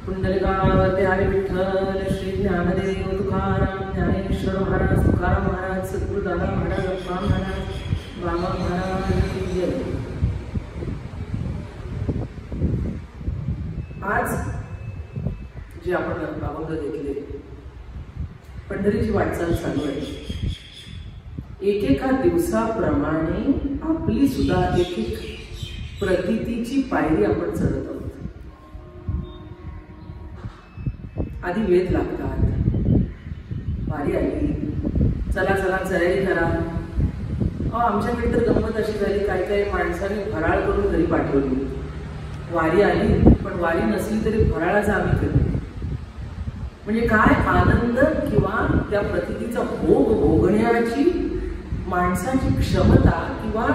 पुंडलिकावरती हरी विठ्ठल श्री ज्ञानदेव तुकाराम ज्ञानेश्वर महाराज तुकाराम महाराज सद्गुरु दादा महाराज अप्पा महाराज बाबा महाराज की जय। आज जे आपण अभंग घेतले, पंढरीची वाटचाल चालू आहे। एकेका दिवसाप्रमाणे आपली सुद्धा एक प्रतीतीची पायरी आपण चढत आहोत। आधी वेध लागतात, वारी आली, चला चला चराई करा। आमच्याकडे तर गंमत अशी झाली, काय काय माणसाने फराळ करून घरी पाठवली। वारी आली पण वारी नसली तरी फराळाचा आम्ही केलं। म्हणजे काय आनंद किंवा त्या प्रतीतीचा भोग भोगण्याची माणसाची क्षमता किंवा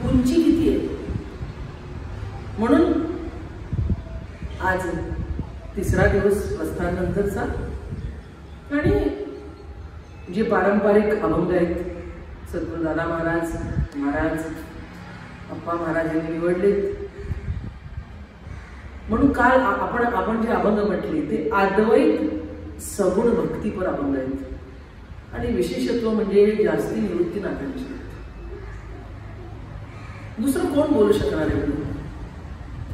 उंची किती आहे। म्हणून आज तिसरा दिवस प्रस्थानानंतरचा आणि जे पारंपरिक अभंग आहेत सद्गुरु दादा महाराज महाराज अप्पा महाराज यांनी निवडलेत। म्हणून काल आपण जे अभंग म्हटले ते अद्वैत सगुण भक्तीपर अभंग आहेत आणि विशेषत्व म्हणजे जास्ती निवृत्तीनाथांची। दुसरं कोण बोलू शकणार आहे?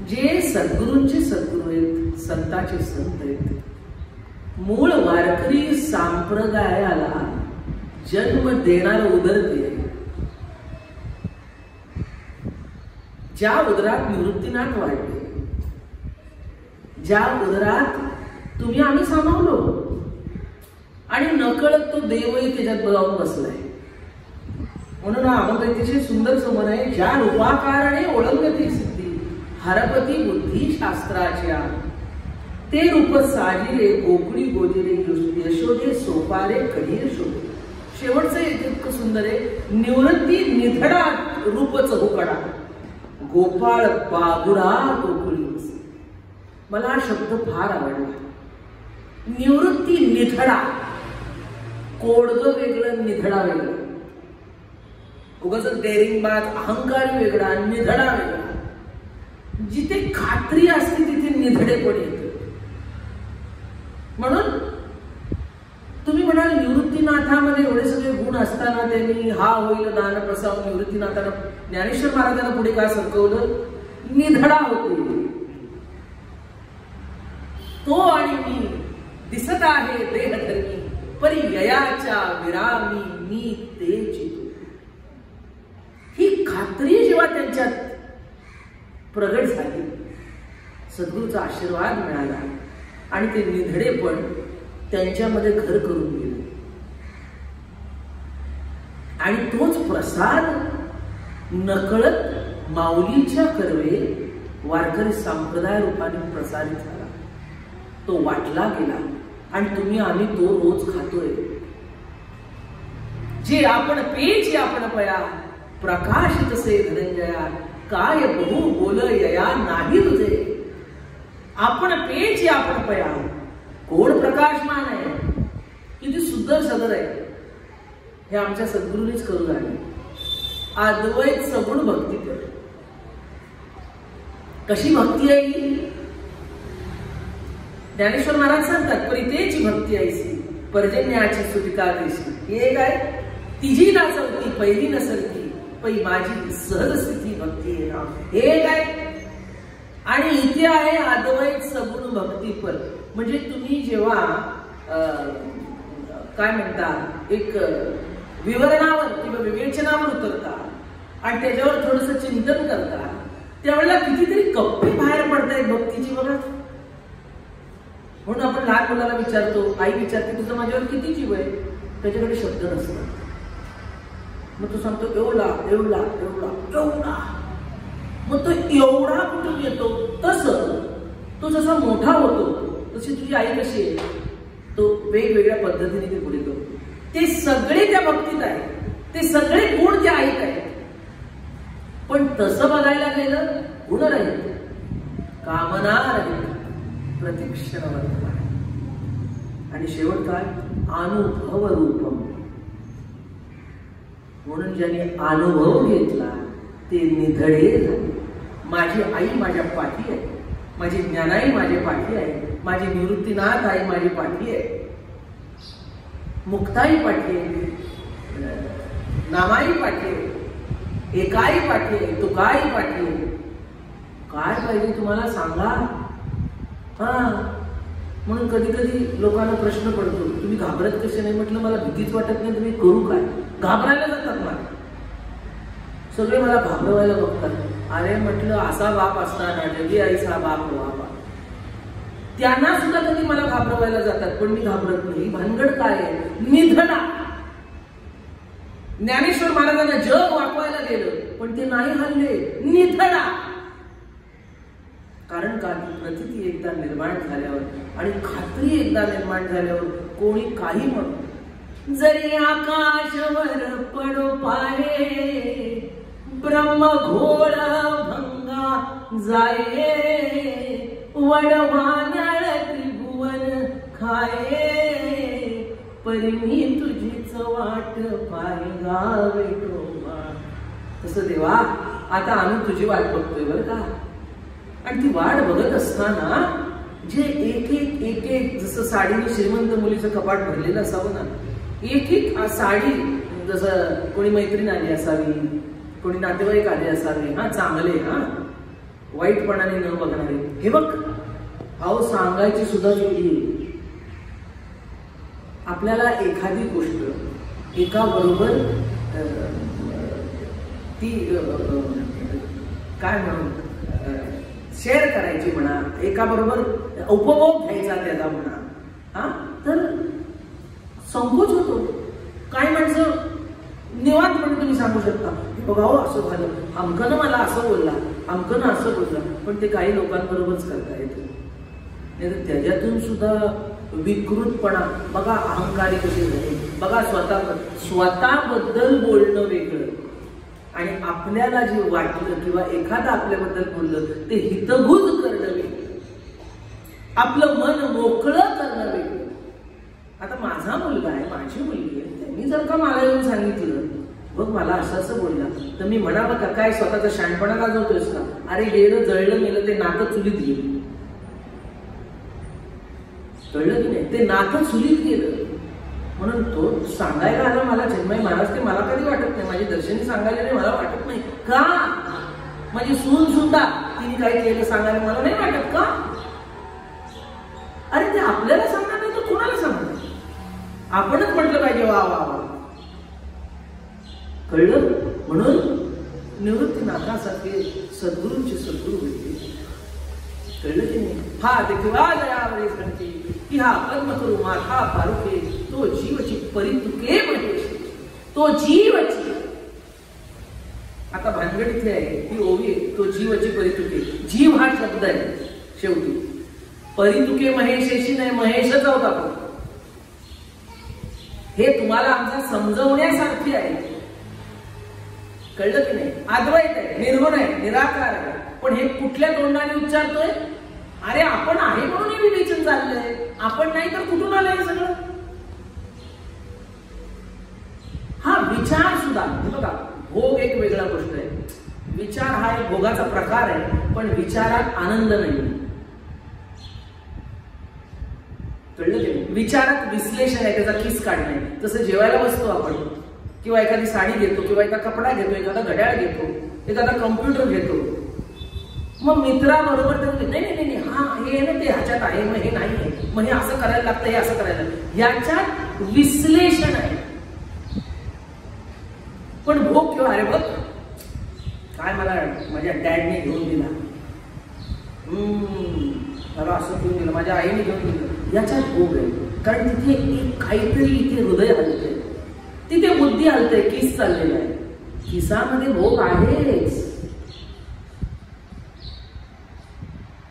जे सद्गुरूंचे सद्गुरू आहेत, संतांचे संत आहेत, मूळ वारकरी संप्रदायाला जन्म देणारं उदरते आहे। ज्या उदरात निवृत्तीनाथ वाढले, ज्या उदरात तुम्ही आम्ही सामावलो आणि नकळत तो देवही त्याच्यात जाऊन बसलाय। म्हणून हा अभंग अतिशय सुंदर समर आहे। ज्या रूपाकारणे ओळंगती सिद्धी हरपती बुद्धी शास्त्राच्या, ते रूप साजिले गोकुळी गोजिले यशोदे सोपारे कढीर शोधे। शेवटचं इतकं सुंदर आहे, निवृत्ती निधडा रूप चहुकडा गोपाळ बाबुरा गोकुळी। मला हा शब्द फार आवडला। निवृत्ती निधडा, कोडग वेगळं निधडा वेगळं, उगाच डेरिंगबाज अहंकारी वेगळा निधडा वेगळा। जिथे खात्री असते तिथे निधडेपण येते। म्हणून तुम्ही म्हणाल निवृत्तीनाथामध्ये एवढे सगळे गुण असताना त्यांनी हा होईल दान प्रसाव निवृत्तीनाथाला ज्ञानेश्वर महाराजांना पुढे का सरकवलं? निधडा होते तो आणि मी दिसत आहे देहधर्मी, परी ययाच्या विरामी मी ते चितू। ही खात्री जेव्हा त्यांच्यात प्रगट झाली, सद्गुरूचा आशीर्वाद मिळाला आणि ते निधडेपण त्यांच्यामध्ये घर करून गेले आणि तोच प्रसाद नकळत माऊलीच्या कर्वे वारकरी संप्रदाय रूपाने प्रसारित झाला। तो वाटला गेला आणि तुम्ही आम्ही तो रोज खातोय। जे आपण पेची आपण पया प्रकाशित से धनंजया, काय बहु बोल यया नाही तुझे। आपण पेची आपण पया, कोण प्रकाशमान आहे, किती सुंदर सदर आहे। हे आमच्या सद्गुरूंनीच करू लागले। अद्वैत सगुण भक्ती कर। कशी भक्ती आहे ही? ज्ञानेश्वर महाराज सांगतात, परितेची भक्ती ऐसी पर्जन्याची सुटिका देशी। हे काय? तिजी ना चौथी पहिली नसलती पै माझी सहज स्थिती भक्ती आहे ना। हे काय? आणि इथे आहे अद्वैत सगुण भक्तीपर। म्हणजे तुम्ही जेव्हा काय म्हणता एक विवरणावर किंवा विवेचनावर उतरता आणि त्याच्यावर थोडंसं चिंतन करता, त्यावेळेला कितीतरी कप्पे बाहेर पडतायत भक्तीची बघा। म्हणून आपण लहान मुलाला विचारतो, आई विचारते तुझं माझ्यावर किती जीव आहे? त्याच्याकडे शब्द नसतात, मग तो सांगतो एवढा एवढा एवढा एवढा। मग तो एवढा कुठून येतो? तसं तो जसा मोठा होतो तशी तुझी आई कशी आहे, तो वेगवेगळ्या पद्धतीने ते पुढे करतो। ते सगळे त्या भक्तीत आहे, ते सगळे गुण त्या आईत आहेत। पण तसं बघायला गेलं गुण राहील, कामना राहील, प्रतीक्षण वर्तमान आणि शेवट काय? अनुभव रूपम। म्हणून ज्याने अनुभव घेतला ते निधडे झाले। माझी आई माझ्या पाठी आहे, माझी ज्ञानाई माझे पाठी आहे, माझी निवृत्तीनाथ आई माझी पाठी आहे, मुक्ताई पाठी आहे, नामाई पाठी आहे, एकाई पाठी आहे, तुकाई पाठी आहे. काय पाहिजे तुम्हाला सांगा. म्हणून कधी कधी लोकांना प्रश्न पडतो, तुम्ही घाबरत कसे नाही. म्हटलं मला भीतीच वाटत नाही, तुम्ही करू काय. घाबरायला जातात मला, सगळे मला घाबरवायला बघतात. अरे म्हटलं असा बाप असताना जगी आईचा बाप बाबा, त्यांना सुद्धा कधी मला घाबरवायला जातात, पण मी घाबरत नाही. भानगड काय आहे. निधना. ज्ञानेश्वर महाराजांना जग वाकवायला गेलं पण ते नाही हल्ले. निधना. कारण का, प्रतीती एकदा निर्माण झाल्यावर आणि खात्री एकदा निर्माण झाल्यावर कोणी काही म्हणू. जरी आकाशवर पडो पाहे, ब्रह्म घोळ भंगा जाये, वडवान्याळ त्रिभुवन खाये, परी मी तुझीच वाट पाहि गावे टोमा. तसं देवा आता आम्ही तुझी वाट बघतोय बरं का. आणि ती वाट बघत असताना जे एक एक एक एक, जसं साडीने श्रीमंत मुलीचं कपाट भरलेलं असावं ना, एक एक साडी, जसं कोणी मैत्रीण आली असावी, कोणी नातेवाईक आले असावे, चांगले, वाईटपणाने न बघणारे. हे बघ, अहो सांगायची सुद्धा जोडी. आपल्याला एखादी गोष्ट एका बरोबर ती काय म्हणून शेअर करायची म्हणा, एका बरोबर उपभोग घ्यायचा त्याचा म्हणा, तर संकोच होतो. काय माणसं निवांतपणे तुम्ही सांगू शकता, बघा हो असं झालं, अमकनं मला असं बोलला, अमकनं असं बोलला, पण ते काही लोकांबरोबरच करता येतं. नाही तर त्याच्यातून सुद्धा विकृतपणा बघा, अहंकारी कसे झाले बघा. स्वतःबद्दल बोलणं वेगळं आणि आपल्याला जे वाटलं किंवा एखादा आपल्याबद्दल बोललं ते हितगुज करणं वेगळं, आपलं मन मोकळं करणं वेगळं. आता माझा मुलगा आहे, माझी मुलगी आहे, त्यांनी जर का मला येऊन सांगितलं बघ मला असं असं बोलला, तर मी म्हणावं का काय स्वतःचा शहाणपणा गाजवतोयस का. अरे गेलं जळलं मेलं ते नातं चुलीत गेलं. कळलं की नाही, ते नातं चुलीत गेलं. म्हणून तो सांगायला आला मला जन्माई महाराज, ते मला कधी वाटत नाही, माझी दर्शनी सांगायला नाही मला वाटत नाही का. माझी सून सुद्धा तिने काही केलं सांगायला मला नाही वाटत का. अरे ते आपल्याला सांगणार नाही तर कोणाला सांगणार. आपणच म्हटलं पाहिजे वा वा वा. कळलं. म्हणून निवृत्तीनाथासारखे सद्गुरूंचे सद्गुरू होते. कळलं की नाही. हा देखवा दयावरी सांगते की हा कर्म करू माथा पारुखे, तो जीवची परितुके महेश, तो जीवची. आता भानगड इथे आहे, ती ओवी आहे, तो जीवची परितुके. जीव हा शब्द आहे शेवटी. परितुके महेशेशी नाही, महेशच आहोत आपण. हे तुम्हाला आमचा समजवण्यासारखी आहे. कळलं की नाही. अद्वैत आहे, निर्गुण आहे, निराकार आहे, पण हे कुठल्या तोंडाने उच्चारतोय. अरे आपण आहे म्हणून हे विवेचन चाललंय, आपण नाही तर कुठून आलंय सगळं. हा विचार सुद्धा बघा, भोग एक वेगळा गोष्ट आहे. विचार हा एक भोगाचा प्रकार आहे, पण विचारात आनंद नाही. कळलं की नाही. विचारात विश्लेषण आहे, त्याचा किस काढणे. तसं जेवायला बसतो आपण, किंवा एखादी साडी घेतो, किंवा एखादा कपडा घेतो, एखादा घड्याळ घेतो, एखादा कम्प्युटर घेतो. मग मित्राबरोबर नाही नाही नाही हा हे ना ते ह्याच्यात आहे, मग हे नाही आहे, मग हे असं करायला लागतं, हे असं करायला. याच्यात विश्लेषण आहे. पण भोग किंवा अरे बघ काय मला माझ्या डॅडने घेऊन दिला, मला असं घेऊन दिलं, माझ्या आईने घेऊन दिलं, याच्यात भोग आहे. कारण तिथे काहीतरी इथे हृदय हलतंय, तिथे बुद्धी हलते, किस चाललेला आहे. किसामध्ये भोग आहेच,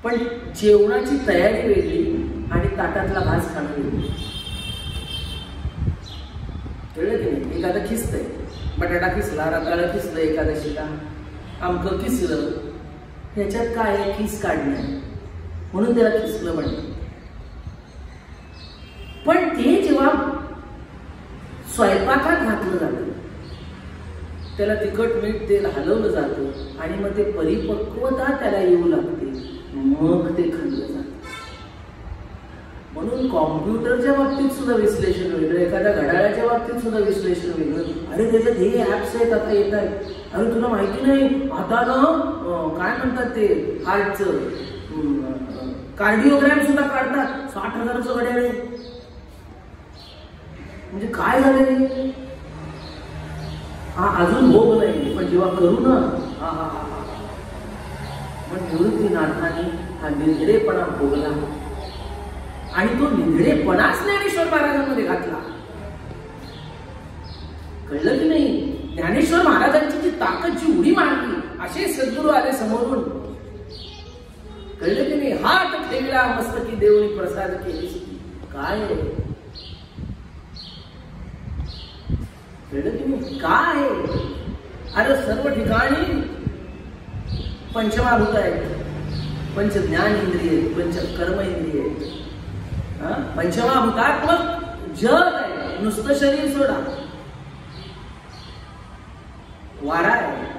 पण जेवणाची तयारी वेगळी आणि ताटातला घास खाणं वेगळी. कळलं की नाही. एखादं खिसतंय, बटाटा खिसला, रताळं खिसलं, एकादशीला आमकं खिसलं, ह्याच्यात काय आहे, खिस काढणं, म्हणून त्याला खिसलं म्हणतात. पण ते जेव्हा स्वयंपाकात घातलं जातं त्याला तिखट मीठ तेल हलवलं जातं आणि मग ते परिपक्वता त्याला येऊ लागते, मग ते खाल्लं जातं. म्हणून कॉम्प्युटरच्या बाबतीत सुद्धा विश्लेषण वेगळं, एखाद्या घड्याळाच्या बाबतीत सुद्धा विश्लेषण वेगळं. अरे त्याच्यात हे ऍप्स आहेत, आता येत आहेत. अरे तुला माहिती नाही आता ना काय म्हणतात ते हार्टचं कार्डिओग्राम सुद्धा काढतात. 60,000चं घड्याळ आहे. म्हणजे काय झालं हा अजून भोग नाही, पण जेव्हा करू ना हा हा हा हा पण निवृत्तीनाथांनी हा निधडेपणा भोगला आणि तो निधडेपणाच ज्ञानेश्वर महाराजांमध्ये घातला. कळलं की नाही? ज्ञानेश्वर महाराजांची जी ताकद, जी उडी मारली, असे सद्गुरू आले समोरून. कळलं की नाही? हात ठेवला मस्तकी देऊनी प्रसाद केली. काय कळलं की नाही? काय अरे सर्व ठिकाणी पंचमहाभूत आहेत, पंच ज्ञान इंद्रिय, पंच कर्म इंद्रिय, पंचमहाभूतात्मक जग आहे. नुसतं शरीर सोडा, वारा आहे,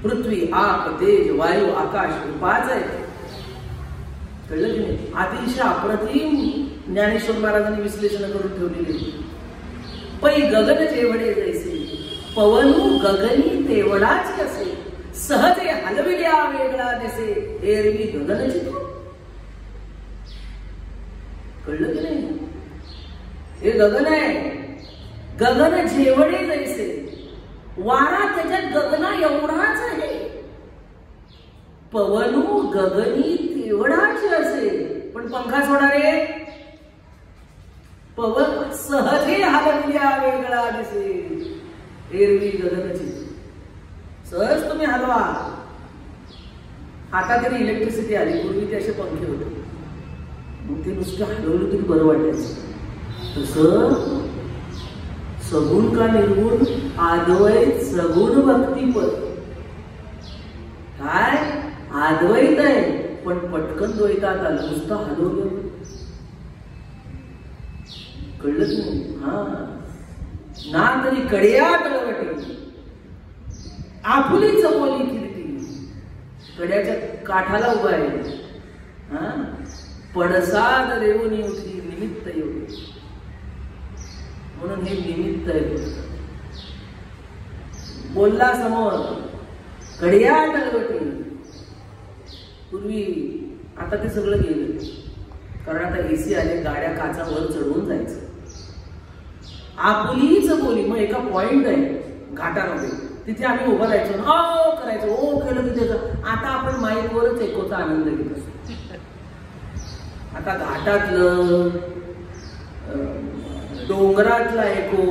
पृथ्वी, आप, तेज, वायू, आकाश, पाच आहे. कळलं की नाही? अतिशय अप्रतिम ज्ञानेश्वर महाराजांनी विश्लेषण करून ठेवलेली. पै गगन जेवढे जैसे, पवनू गगनी तेवढाच असे, सहजे हलविल्या वेगळा दिसे, एरवी गगनची तू. कळलं की नाही? हे गगन आहे, गगन जेवढे जैसे, वारा त्याच्यात गगना एवढाच आहे. पवनू गगनी तेवढाच असे, पण पंखा सोडा रे. पवन सहजे हलविल्या वेगळा दिसे, एरवी गगनची. सहज तुम्ही हलवा. आता तरी इलेक्ट्रिसिटी आली, पूर्वी ते असे पंखे होते, मग ते नुसतं हलवलं तरी बरं वाटायचं. तसं सगुण का निर्गुण, अद्वैत सगुण भक्तीपद. काय अद्वैत आहे, पण पटकन द्वैतात आलं, नुसतं हलवलं. कळलं की नाही? हा ना तरी कड्या तळवटी, आपुलीच बोली कीर्ती. कड्याच्या काठाला उभा आहे, हा पडसाद देऊनी उठी निमित्त योगी. म्हणून हे निमित्त आहे. बोलला समोर कड्या तळवटी. पूर्वी आता ते सगळं गेलं, कारण आता एसी आले, गाड्या काचावर चढवून जायचं. आपुलीच बोली. मग एका पॉइंट आहे घाटामध्ये, तिथे आम्ही उभं राहायचो, ओ करायचो, ओ केलं की त्याचं. आता आपण माईकवरच एकोचा आनंद घेत असतो. आता घाटातलं, डोंगरातला एको,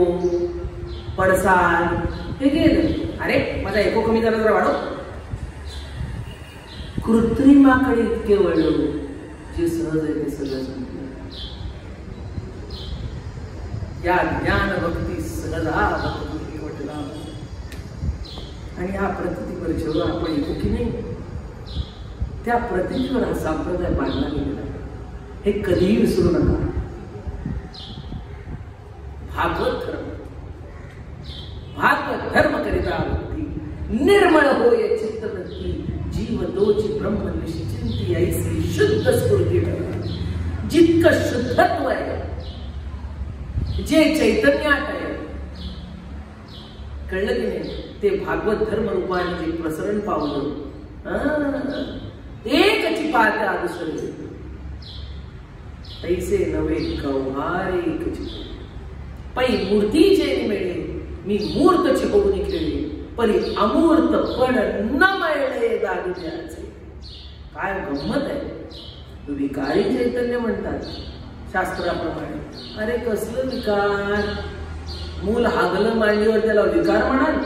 पडसाद हे गेलं. अरे माझा एको कमी झाला जरा वाढव. कृत्रिमाकडे इतके वळलो, जे सहज आहे ते सगळं संपलं. या ज्ञान भक्ती सहजा भक्ती वाटला. आणि ह्या प्रतितीवर जेव्हा आपण येतो की नाही, त्या प्रतितीवर हा संप्रदाय बांधला गेलेला आहे. हे कधीही विसरू नका. भागवत धर्म, भागवत धर्म करिता भक्ती निर्मळ होय चित्तवृत्ती, जीव तोची ब्रह्मनिशी चिंती ऐसी शुद्ध स्फूर्ती. जितकं शुद्धत्व आहे, जे चैतन्यात आहे, कळलं की नाही, ते भागवत धर्म रूपाने जे प्रसरण पावलं. एकची पाहता दुसरे तैसे नवे कौहारे एकची. पै मूर्तीचे मिळे मी मूर्तची होऊन खेळले, परी अमूर्त पण न मिळले दागिन्याचे. काय गंमत आहे. विकारी चैतन्य म्हणतात शास्त्राप्रमाणे. अरे कसलं विकार. मूल हागलं मांडीवर, त्याला विकार म्हणाल.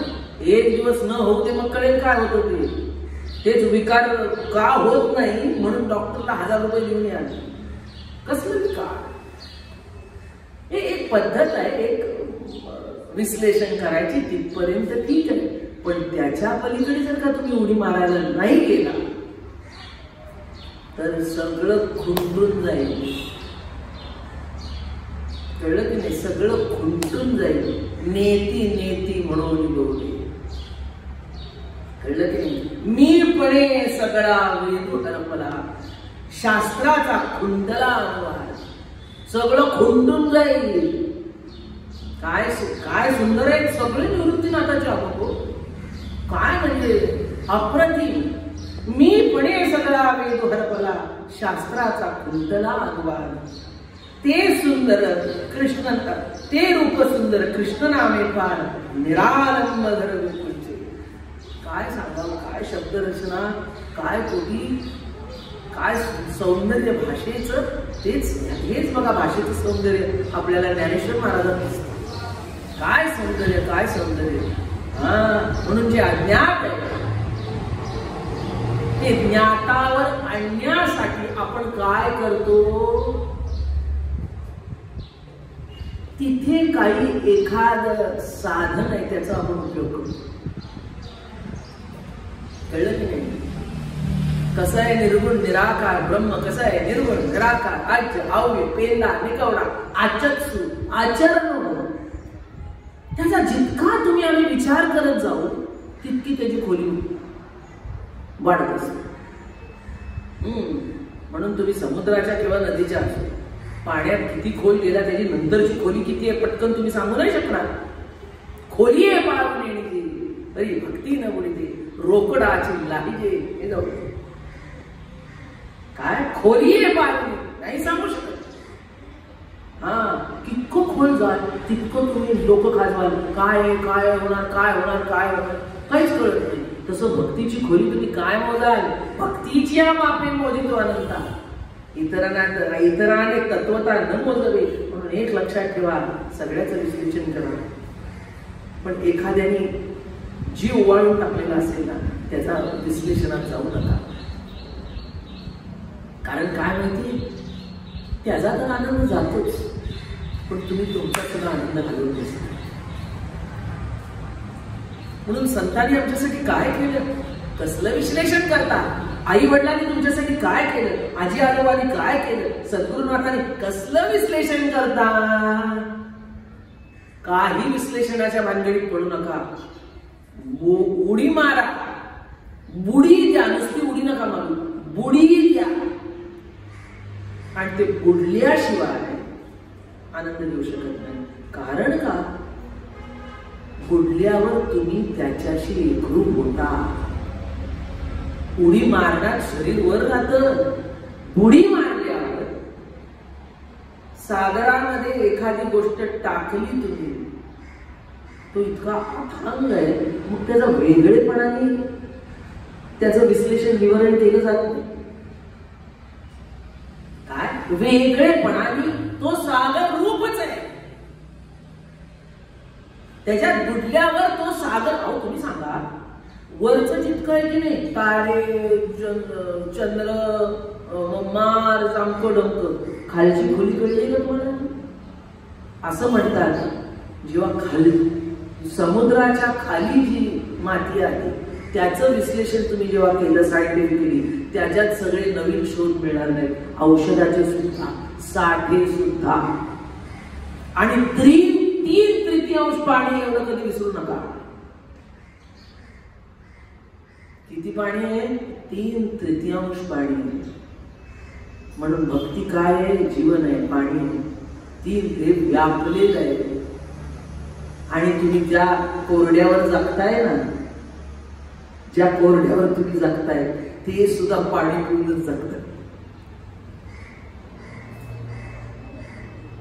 एक दिवस न होते मग कळेल काय होत ते. तेच विकार का होत नाही म्हणून डॉक्टरला 1000 रुपये देऊन या. कसलं विकार. हे एक पद्धत आहे, एक विश्लेषण करायची, तिथपर्यंत ठीक आहे. पण त्याच्या पलीकडे जर का तुम्ही उडी मारायला नाही गेला तर सगळं खुंटून जाईल. कळलं की नाही? सगळं खुंटून जाईल. नेती नेती म्हणून डोळे. कळलं की नाही? मीपणे सगळा वेदू हरपला, शास्त्राचा खुंडला अनुवाद. सगळं खुंडून जाईल. काय सुंदर आहे सगळे निवृत्तीनाथाचे अनुभव. काय म्हणजे अप्रतिम. मीपणे सगळा वेदू हरपला, शास्त्राचा खुंडला अनुवाद. ते सुंदर कृष्ण, ते रूप सुंदर कृष्ण नामे फार निरालंब धर विपुलचे. काय सांगावं, काय शब्दरचना, काय कोटी, काय सौंदर्य भाषेचं. हेच बघा भाषेचं सौंदर्य आपल्याला ज्ञानेश्वर महाराजांना दिसतं. काय सौंदर्य, काय सौंदर्य. म्हणून जे अज्ञात आहे ते ज्ञातावर आणण्यासाठी आपण काय करतो, तिथे काही एखाद साधन आहे त्याचा आपण उपयोग करतो. कळलं की नाही? कसं आहे निर्गुण निराकार ब्रह्म, कसं आहे निर्गुण निराकार आज्य अव्य पेला निकवडा आचत्सु आचरण. त्याचा जितका तुम्ही आम्ही विचार करत जाऊ तितकी त्याची खोली वाढत असते. म्हणून तुम्ही समुद्राच्या किंवा नदीच्या पाण्यात किती खोल गेला त्याची नंतरची खोली किती आहे पटकन तुम्ही सांगू नाही शकणार. खोली आहे पाळून येणे तरी भक्ती न उडते, रोकडाची लाहिजे हे जाऊ. काय खोली आहे पाळून नाही सांगू शकत. कितकं खोल जाल तितकं तुम्ही लोक खाजवाल. काय होणार, काय होणार, काय होणार काहीच कळत नाही. तसं भक्तीची खोली तुम्ही काय मोजाल. भक्तीची मापे मोजितो अनंता. इतराने तत्वता न मोजावे. म्हणून एक लक्षात ठेवा, सगळ्याचं विश्लेषण करा. पण एखाद्याने जीव ओवाळून टाकलेला असेल ना त्याचा विश्लेषणात जाऊ नका. कारण काय माहिती, त्याचा तर आनंद जातोच पण तुम्ही तुमचा सुद्धा आनंद घालवून बसता. म्हणून संतांनी आमच्यासाठी काय केलं, कसलं विश्लेषण करता. आई वडिलांनी तुमच्यासाठी काय केलं, आजी आजोबांनी काय केलं, सद्गुरुनाथांनी कसलं विश्लेषण करता. काही विश्लेषणाच्या भानगडीत पडू नका. उडी मारा, बुडी द्या. नुसती उडी नका मारू, बुडी द्या. आणि ते बुडल्याशिवाय आनंद देऊ शकत नाही. कारण का, बुडल्यावर तुम्ही त्याच्याशी एकरूप होता. उडी मारण्यात शरीर वर राहतं. बुडी मारल्यावर सागरामध्ये एखादी गोष्ट टाकली तुम्ही, तो इतका अथांग आहे, मग त्याचा वेगळेपणाने त्याचं विश्लेषण विवरण केलं जात नाही. काय वेगळेपणाने तो सागर रूपच आहे. त्याच्यात बुडल्यावर तो सागर, अहो तुम्ही सांगा, वरचं जितकं आहे की नाही, तारे चंद्र मार चांक डंक, खालची खोली कळली का तुम्हाला. असं म्हणतात जेव्हा खाली समुद्राच्या खाली जी माती आहे त्याचं विश्लेषण तुम्ही जेव्हा केलं सायंटिफिकली, त्याच्यात सगळे नवीन शोध मिळणार नाहीत. औषधाचे सुद्धा, साठे सुद्धा. आणि 3/3 पाणी एवढं कधी विसरू नका. किती पाणी आहे, 3/3 पाणी आहे. म्हणून भक्ती काय आहे, जीवन आहे, पाणी आहे. 3 हे व्यापलेलं आहे. आणि तुम्ही ज्या कोरड्यावर जगताय ना, ज्या कोरड्यावर तुम्ही जगताय ते सुद्धा पाणी पिऊनच जगतात.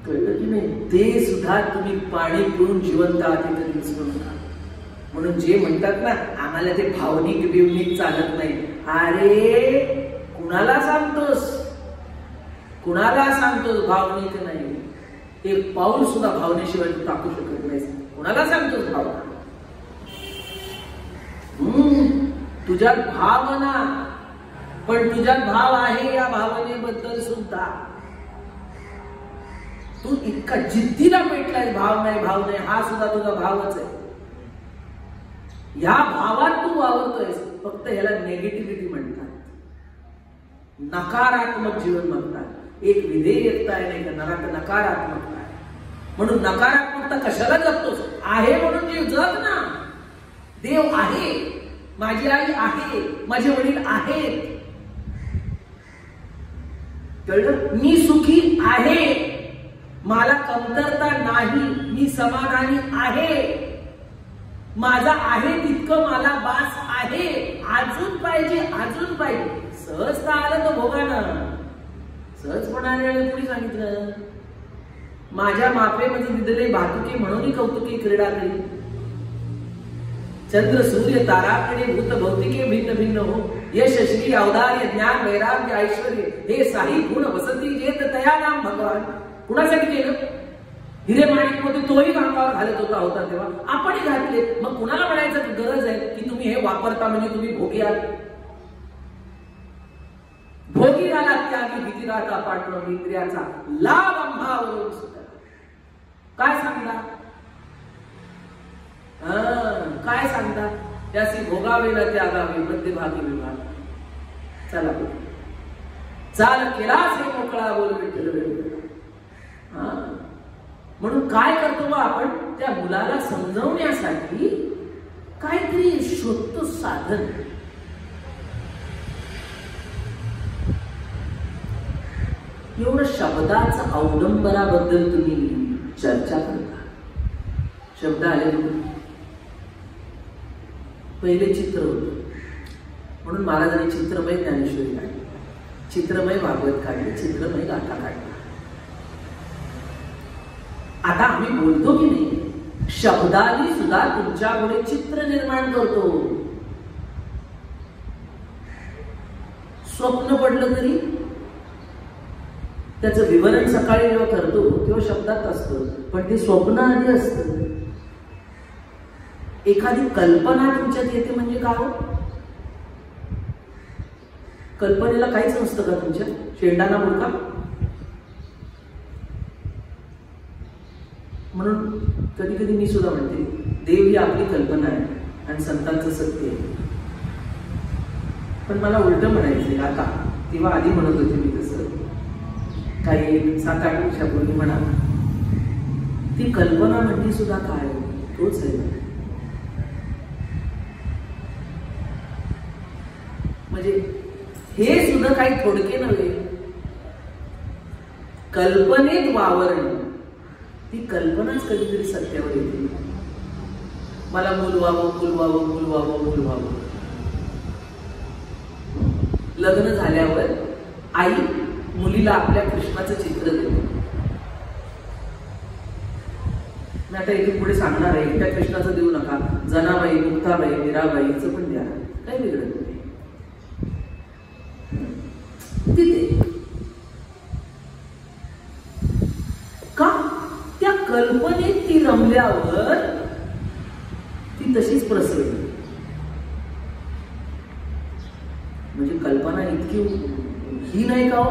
कळलं की नाही, ते सुद्धा तुम्ही पाणी पिऊन जिवंत आहात हे कधी विसरू नका. म्हणून जे म्हणतात ना आम्हाला ते भावनिक बिवनिक चालत नाही, अरे कुणाला सांगतोस, कुणाला सांगतोस भावनिक नाही. एक पाऊल सुद्धा भावनेशिवाय तू टाकू शकत नाही. कुणाला सांगतोस भावना. तुझ्यात भावना, पण तुझ्यात भाव आहे या भावनेबद्दल सुद्धा. तू इतका जिद्दीला पेटलाय, भाव नाही भाव नाही, हा सुद्धा तुझा भावच आहे. या भावात तू वावरतोयस. फक्त ह्याला नेगेटिव्हिटी म्हणतात, नकारात्मक जीवन म्हणतात. एक विधेयकता आहे नाही का, नकारात्मकता आहे. म्हणून नकारात्मकता कशाला जगतोस, आहे म्हणून जीव जग ना. देव आहे, माझी आई आहे, माझे वडील आहेत. कळलं? मी सुखी आहे, मला कमतरता नाही, मी समाधानी आहे, माझा आहे तितकं मला बास आहे. अजून पाहिजे, अजून पाहिजे. सहजता आलं तर भोगा ना. सहजपणाने कोणी सांगितलं? माझ्या मापेमध्ये दिलेले भातुके म्हणून कौतुके क्रीडा करी. चंद्र सूर्य ताराकडे भूत भौतिके भिन्न भिन्न हो. यश श्री औदार्य ज्ञान वैराग्य ऐश्वर्य हे साही गुण वसती जेत तया नाम भगवान. कुणासाठी केलं? हिरे माणिक मध्ये तोही अंगावर घालत होता तेव्हा आपणही घातले. मग कुणाला म्हणायचं गरज आहे की तुम्ही हे वापरता म्हणजे तुम्ही भोगी आहात? भोगी झाला त्यागी भीती राहता पाठवून इंद्रियाचा लाभ अंभावरून सुद्धा. काय सांगता? काय सांगता? त्यासी भोगावे न त्यागावे मध्यभागी विभाग. चला चाल केलास हे मोकळा बोल विठ्ठल. म्हणून काय करतो मग आपण? त्या मुलाला समजवण्यासाठी काहीतरी शोधतो साधन. एवढं शब्दाचा अवलंबनाबद्दल तुम्ही चर्चा करता. शब्द आले पहिले चित्र होतं म्हणून महाराजांनी चित्रमय ज्ञानेश्वरी काढली, चित्रमय भागवत काढली, चित्रमय गाथा काढली. आता आम्ही बोलतो की नाही, शब्दाने सुद्धा तुमच्यापुढे चित्र निर्माण करतो. स्वप्न पडलं तरी त्याचं विवरण सकाळी जेव्हा करतो तेव्हा शब्दात असतं, पण ते स्वप्न आधी असतं. एखादी कल्पना तुमच्यात येते म्हणजे काय? कल्पनेला काहीच नसतं का तुमच्या? शेंडाना मुलगा. म्हणून कधी कधी मी सुद्धा म्हणते, देव ही आपली कल्पना आहे आणि संतांचं सत्य आहे. पण मला उलट म्हणायचंय आता. तेव्हा आधी म्हणत होते मी तसं, काही 7-8 वर्षापूर्वी म्हणा, ती कल्पना म्हणजे सुद्धा काय? तोच आहे. म्हणजे हे सुद्धा काही थोडके नव्हे. कल्पनेत वावरणं ती कल्पनाच कधीतरी सत्यावर येते. मला मूल व्हावं, मूल व्हावं, मूल व्हावं, मूल व्हावं. लग्न झाल्यावर आई मुलीला आपल्या कृष्णाचं चित्र देते. मी आता इथे पुढे सांगणार आहे, त्या कृष्णाचं देऊ नका, जनाबाई, मुक्ताबाई, मीराबाईचं पण द्या, काही वेगळं नाही. तिथे का त्या कल्पनेत ती रमल्यावर ती तशीच प्रसरली. म्हणजे कल्पना इतकी ही नाही का हो?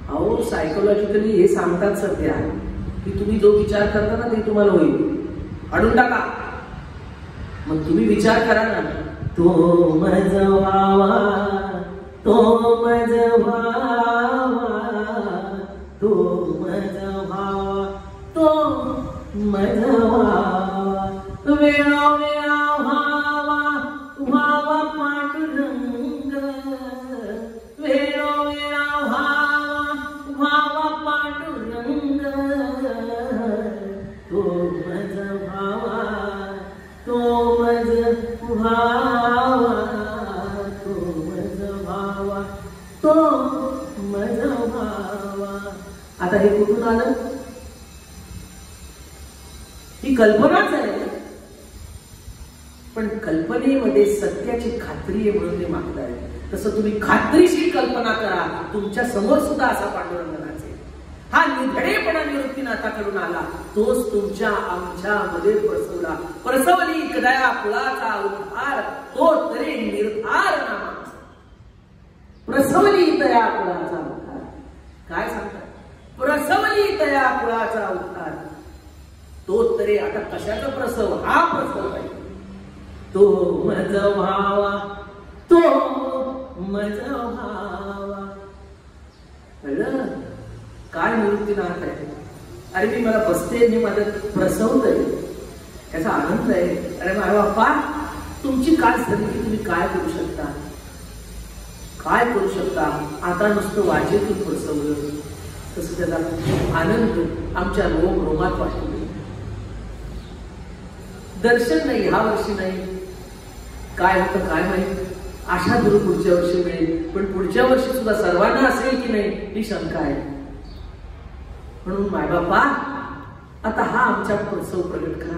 अहो सायकोलॉजिकली हे सांगतात सध्या की तुम्ही जो विचार करता ना ते तुम्हाला होईल. अडून टाका. मग तुम्ही विचार करा ना, तो मज व्हावा, तो मज व्हावा, तो मज व्हावा, तो मज व्हावा, वेळोवेळा व्हावा, व्हावा पांडुरंग, वेळोवेळा व्हावा, व्हावा पांडुरंग, तो मज व्हावा, तो मज व्हावा, तो मज व्हावा, तो मज व्हावा. आता हे कुठून आलं? ही कल्पनाच आहे, पण कल्पनेमध्ये सत्याची खात्री आहे म्हणून ते मागताय. तसं तुम्ही खात्रीशीर कल्पना करा, तुमच्या समोर सुद्धा असा पांडुरंग नाचेल. हा निधडेपणा निवृत्तीनाथाकडून आला, तोच तुमच्या आमच्यामध्ये प्रसवली दया कुळाचा उद्धार, तो तरी निर्धार नामा. प्रसवली दया कुळाचा उद्धार. काय सांगतात? प्रसवली दया कुळाचा उद्धार. तो तरी आता कशाचा प्रसव? हा प्रसव आहे. तो मज व्हावा, तो मज व्हावा. कळलं काय निवृत्तीनाथ आहे? अरे मी मला बसते, मी माझं प्रसवतंय, याचा आनंद आहे. अरे माय बाप्पा, तुमची काय झाली की तुम्ही काय करू शकता, काय करू शकता. आता नुसतं वाजेतून प्रसवलं तसं त्याचा आनंद आमच्या रोमात वाटतो. दर्शन नाही, ह्या वर्षी नाही, काय होतं काय माहिती. आशा गुरु पुढच्या वर्षी मिळेल, पण पुढच्या वर्षी सुद्धा सर्वांना असेल की नाही ही शंका आहे. म्हणून मायबापा, आता हा आमच्या प्रसव प्रगट करा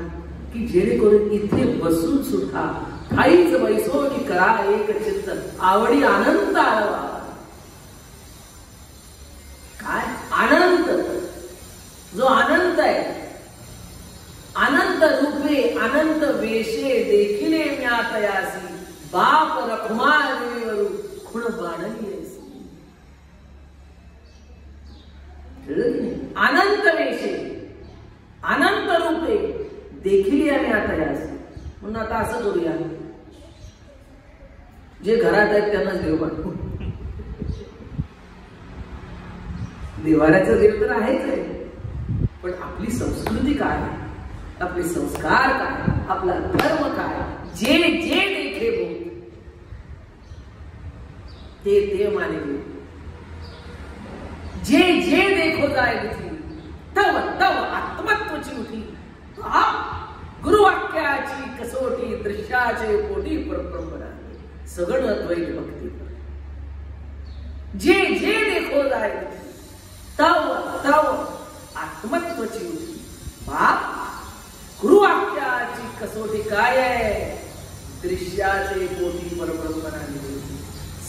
की जेणेकरून इथे बसून सुद्धा ठाईच बैसोनी करा एक चित्त, आवडी आनंद आळवा. काय आनंद, जो आनंद आहे, अनंत रूपे अनंत वेशे देखिले म्यातयासी, बाप रखुमा देवीवरू खुण बाणली ऐसी. अनंत वेशे अनंत रूपे देखिले म्यातयासी. म्हणून आता असं करूया, जे घरात आहेत त्यांनाच देव पाठवू. देवाऱ्याचं देव तर आहेच आहे, पण आपली संस्कृती काय, आपले संस्कार काय, आपला धर्म काय, जे जे देखे भूत ते माने, जे जे देखो जाय बुथी, तव तव आत्मत्वची उठी. गुरुवाक्याची कसोटी, दृश्याचे पोटी परब्रह्मणा, सगळ अद्वैत भक्ती. जे जे देखो जाय बुथी, तव तव आत्मत्वची उठी. बाप, गुरुवाक्याची कसोटी काय आहे, दृश्याचे पोटी परब्रह्मणा,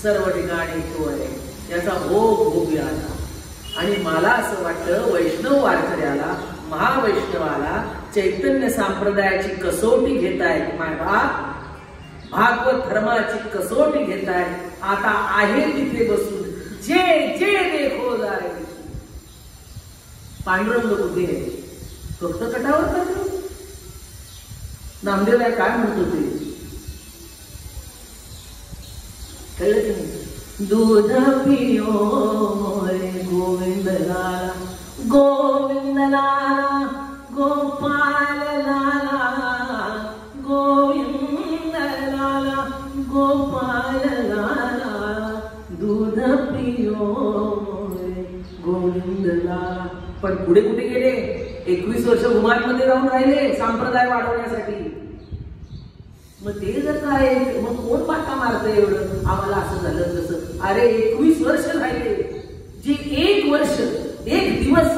सर्व ठिकाणी तो आहे. याचा भोग भोग्या. आणि मला असं वाटतं वैष्णव वारकऱ्याला, महावैष्णवाला चैतन्य संप्रदायाची कसोटी घेतायत मायबाप, भागवत धर्माची कसोटी घेतायत. आता आहे तिथे बसून जे जे देखो जाय. पांडुरंग कुठे आहे, फक्त कटावर करतो. नामदेव काय म्हणतो ते कळलं की नाही. दूध पियो मोरे गोविंद लाला, गोविंद लाला, गोपाल लाला, गोविंद लाला, गोपाल लाला, दूध पियो मोरे गोविंद लाला. पण पुढे कुठे गेले, 21 वर्ष गुमानमध्ये राहून राहिले संप्रदाय वाढवण्यासाठी. मग ते जर काय, मग कोण पाटा मारतंय एवढं, आम्हाला असं झालं तसं. अरे 21 वर्ष राहिले, जे 1 वर्ष 1 दिवस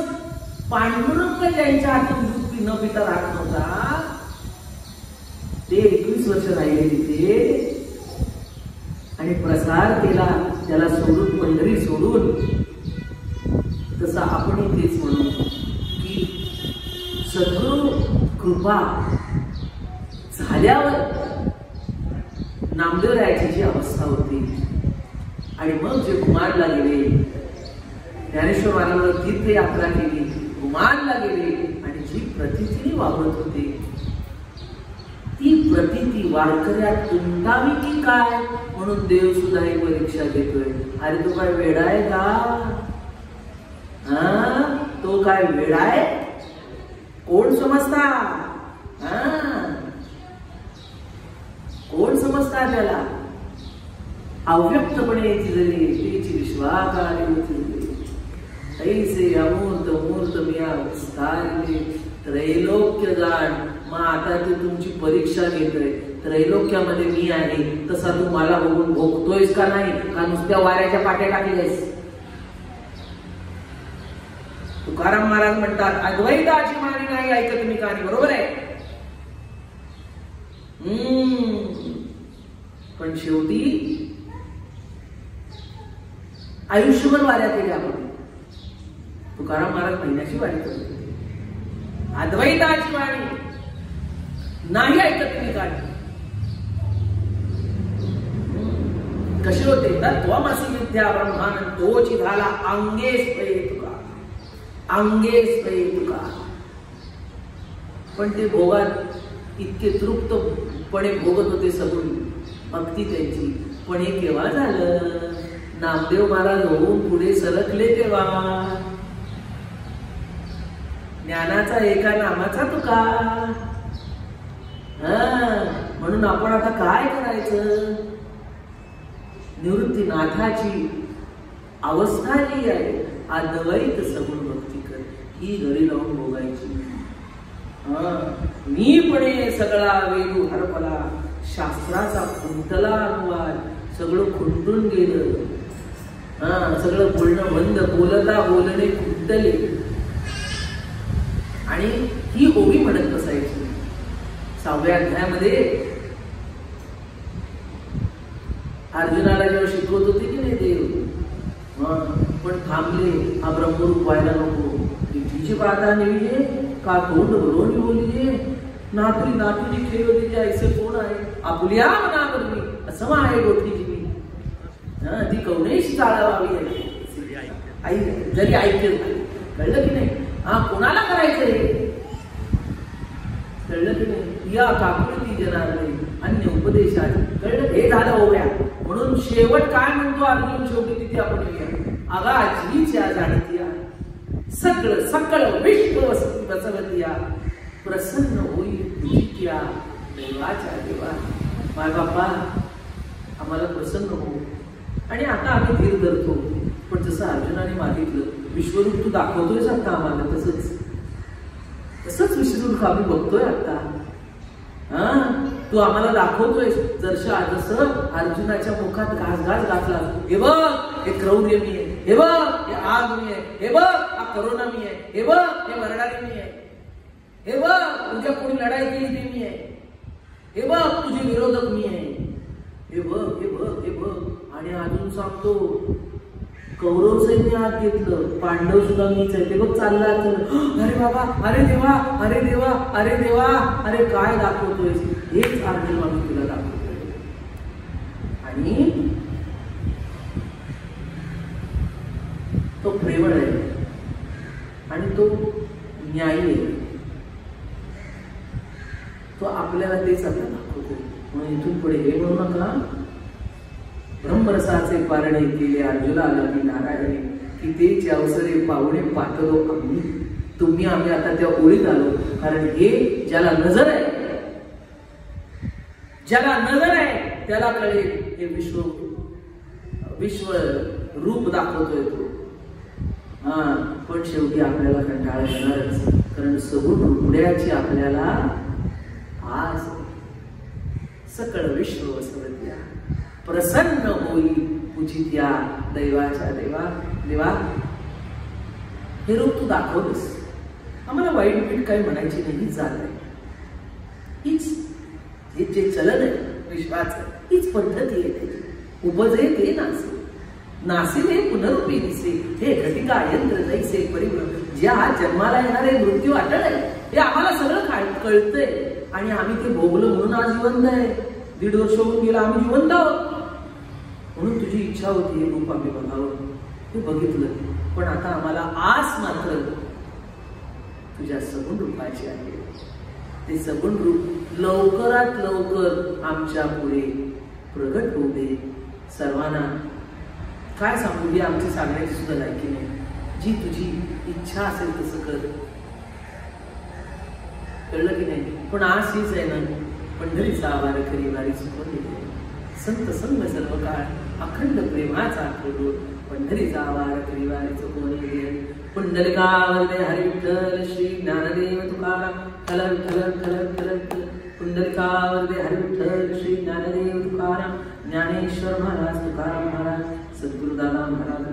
पांडुरंग ज्यांच्या हातून दूध न पिता राहत नव्हता, ते 21 वर्ष राहिले तिथे आणि प्रसार केला त्याला सोडून, पंढरी सोडून. तसं आपण तेच म्हणू की सद्गुरु कृपा झाल्यावर नामदेवरायाची जी अवस्था होती, आणि मग जे गुमानला गेले, ज्ञानेश्वर महाराजांवर तीर्थयात्रा केली, गुमानला गेले, आणि जी प्रतीतीने वावरत होते, ती प्रतीती वारकऱ्यात उमटावी की काय म्हणून देव सुद्धा ही परीक्षा घेतोय. अरे तो काय वेडा आहे का, तो काय वेडा आहे, कोण समजता, कोण समजता त्याला. अव्यक्तपणे चिरले तिची विश्वाकारी होती, ऐसे अमूर्त मूर्त मिया विस्तारले, त्रैलोक्य जाण. मग आता तू तुमची परीक्षा घेतोय, त्रैलोक्यामध्ये मी आहे तसा तू मला बघून भोगतोयस का नाही, का नुसत्या वाऱ्याच्या पाट्या टाकलेस. तुकाराम महाराज म्हणतात अद्वैताची मानी नाही ऐकत मी कहाणी. बरोबर आहे, पण शेवटी आयुष्यभर वाऱ्या केल्या आपण. तुकाराम महाराज महिन्याची वारी करत होते, अद्वैताची वाणी नाही ऐकत मी कहाणी. कसे होते, तत्वमसि विद्या ब्रह्मानंद तोची झाला अंगे स्वये तुका, अंगे स्वये तुका. पण ते भोगात इतके तृप्तपणे भोगत होते सगुण भक्ती त्यांची. पण हे केव्हा झालं, नामदेव महाराज होऊन पुढे सरकले तेव्हा. ज्ञानाचा एका नामाचा तुका. म्हणून आपण आता काय करायचं? निवृत्तीनाथाची अवस्था जी आहे अद्वैत सगुण भक्ती कर, ही घरी लावून भोगायची. मीपणे सगळा वेदू हरपला, शास्त्राचा खुंटला अनुवाद सगळं खुंटून गेलं. सगळं बोलणं बंद, बोलता बोलणे खुंटले. आणि ही ओवी म्हणत बसायची. 6व्या अध्यायामध्ये अर्जुनाला जेव्हा शिकवत होते की नाही देव, पण थांबले, हा ब्रह्मरूप व्हायला नको. तिची पाहता नेविजे का तोंड भरवून बोलिजे, नातुजी खेळवली ऐसे कोण आहे, आपुल्या मनावर मी असं आहे गोठीची मी. ती कवनेश चाळावावी आहे. आई जरी ऐकलं कळलं की नाही? कोणाला करायचंय कळलं की नाही? या काकुळती जनार्दने अन्य उपदेशात कळलं. हे झालं ओव्या. म्हणून शेवट काय म्हणतो अर्जुन शेवटी तिथे आपण येऊया. अगाजीच्या जाणतीया सगळं सकळ विश्व वसवतिया, प्रसन्न होई तुझिया देवाच्या देवा. माय बाप्पा आम्हाला प्रसन्न हो. आणि आता आम्ही धीर धरतो. पण जसं अर्जुनाने मागितलं विश्वरूप तू दाखवतोयस आता आम्हाला, तसंच विश्वरूप आम्ही बघतोय आता. तू आम्हाला दाखवतोय जसं अर्जुनाच्या मुखात घास घातला. हे बघ हे क्रौर्य मी आहे, हे बघ हे आग मी आहे, हे बघ हा करोना मी आहे, हे बघ हे मरणारी मी आहे, हे बघ तुझ्या कोणी लढाई केली ते मी आहे, हे बघ तुझे विरोधक मी आहे, हे बघ हे बघ हे बघ. आणि अजून सांगतो कौरव सैन्य आत घेतलं, पांडव सुद्धा मीच आहे, ते बघ चालला. अरे बाबा, अरे देवा, अरे देवा, अरे देवा, अरे काय दाखवतोय? हेच अर्जुन आम्ही तुला दाखवतोय. आणि तो प्रेमळ आहे आणि तो न्यायी आहे. तो आपल्याला तेच आता दाखवतो. म्हणून इथून पुढे हे म्हणू नका ब्रह्मरसाचे पारणे केले अर्जुनाला की नारायणे, की तेच अवसरे पावणे पातळो आम्ही. तुम्ही आम्ही आता त्या ओळीत आलो. कारण हे ज्याला नजर आहे, ज्याला नजर आहे त्याला कळेल हे विश्व रूप दाखवतोय तो. पण शेवटी आपल्याला कंटाळा येणारच. कारण सगुण रुपड्याची आपल्याला आज सकळ विश्व वसवत्या, प्रसन्न होई पूजित्या दैवाच्या देवा. देवा हे रूप तू दाखवलंस. आम्हाला वाईट पीठ काही म्हणायची नाही. हीच जात आहे, हीच जे चलन आहे विश्वाचं, हीच पद्धती आहे त्याची. उपजे ते नासे, नासिले पुनरुपी दिसे, हे घटिका यंत्र जैसे परिभ्रम. ज्या जन्माला येणारे मृत्यू अटळ आहे हे आम्हाला सगळं कळतंय. आणि आम्ही ते भोगलं म्हणून आज जिवंत आहे. 1.5 वर्ष होऊन गेला आम्ही जिवंत आहोत. म्हणून तुझी इच्छा होती हे रूप आम्ही बघावं, ते बघितलं. पण आता आम्हाला आस मात्र तुझ्या सगुण रूपाची आहे. ते सगुण रूप लवकरात लवकर आमच्या पुढे प्रगट होऊ दे. सर्वांना काय सांगू दे, आमची सांगण्याची सुद्धा लायकी नाही. जी तुझी इच्छा असेल तसं कर. कळलं की नाही? पण आज हीच आहे ना, पंढरीचा आवार खरी वारी चुकवली, संत संग सर्व काळ अखंड प्रेमाचा आठवतो. पंढरीचा आवार खरी वारी चुकवली. पुंडलिकावरदे हरी विठ्ठल श्री ज्ञानदेव तुकाराम. खल विठ्ठल खल विठ्ठल. पुंडलिकावरदे हरी विठ्ठल श्री ज्ञानदेव तुकाराम. ज्ञानेश्वर महाराज तुकाराम महाराज, सद्गुरुदादा महाराज.